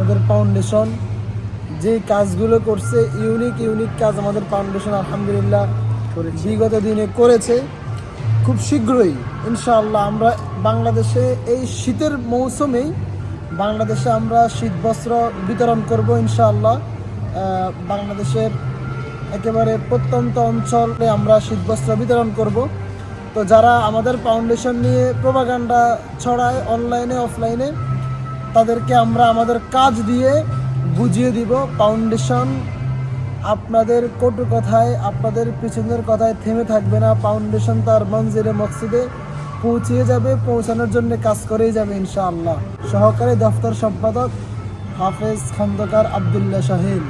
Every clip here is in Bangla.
আমাদের ফাউন্ডেশন যে কাজগুলো করছে, ইউনিক কাজ আমাদের ফাউন্ডেশন আলহামদুলিল্লাহ বিগত দিনে করেছে। খুব শীঘ্রই ইনশাআল্লাহ আমরা বাংলাদেশে এই শীতের মৌসুমেই বাংলাদেশে আমরা শীত বস্ত্র বিতরণ করব ইনশাআল্লাহ। বাংলাদেশের একেবারে প্রত্যন্ত অঞ্চলে আমরা শীত বস্ত্র বিতরণ করব। তো যারা আমাদের ফাউন্ডেশন নিয়ে প্রোপাগান্ডা ছড়ায় অনলাইনে অফলাইনে, তাদেরকে আমরা আমাদের কাজ দিয়ে বুঝিয়ে দিব ফাউন্ডেশন আপনাদের কটু কথায়, আপনাদের পিছনের কথায় থেমে থাকবে না। ফাউন্ডেশন তার মঞ্জিলে মকসিদে পৌঁছিয়ে যাবে, পৌঁছানোর জন্য কাজ করেই যাবে ইনশাআল্লাহ। সহকারী দফতর সম্পাদক হাফেজ খন্দকার আবদুল্লাহ শাহিন।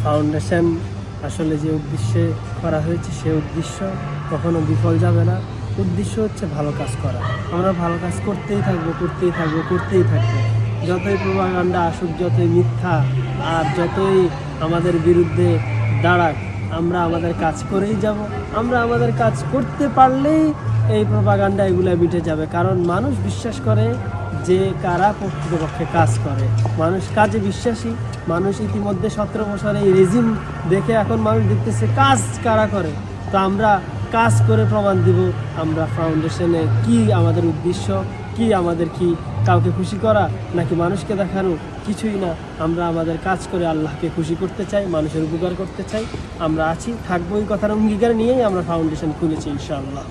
ফাউন্ডেশন আসলে যে উদ্দেশ্যে করা হয়েছে সে উদ্দেশ্য কখনো বিফল যাবে না। উদ্দেশ্য হচ্ছে ভালো কাজ করা। আমরা ভালো কাজ করতেই থাকবো। যতই প্রোপাগান্ডা আসুক, যতই মিথ্যা আর যতই আমাদের বিরুদ্ধে দাঁড়াক, আমরা আমাদের কাজ করেই যাব। আমরা আমাদের কাজ করতে পারলেই এই প্রোপাগান্ডা এগুলো মিটে যাবে। কারণ মানুষ বিশ্বাস করে যে কারা প্রকৃতপক্ষে কাজ করে। মানুষ কাজে বিশ্বাসী। মানুষ ইতিমধ্যে 17 বছরে এই রেজিম দেখে এখন মানুষ দেখতেছে কাজ কারা করে। তো আমরা কাজ করে প্রমাণ দিব আমরা ফাউন্ডেশনে কি আমাদের উদ্দেশ্য, কি আমাদের কি কাউকে খুশি করা নাকি মানুষকে দেখানো, কিছুই না। আমরা আমাদের কাজ করে আল্লাহকে খুশি করতে চাই, মানুষের উপকার করতে চাই। আমরা আছি, থাকবো, এই কথার অঙ্গীকার নিয়েই আমরা ফাউন্ডেশন খুলেছি ইনশাআল্লাহ।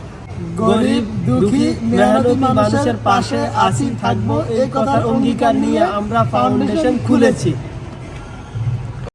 গরিব দুঃখী মেহনতি মানুষের পাশে আছি, থাকবো, এই কথার অঙ্গীকার নিয়ে আমরা ফাউন্ডেশন খুলেছি।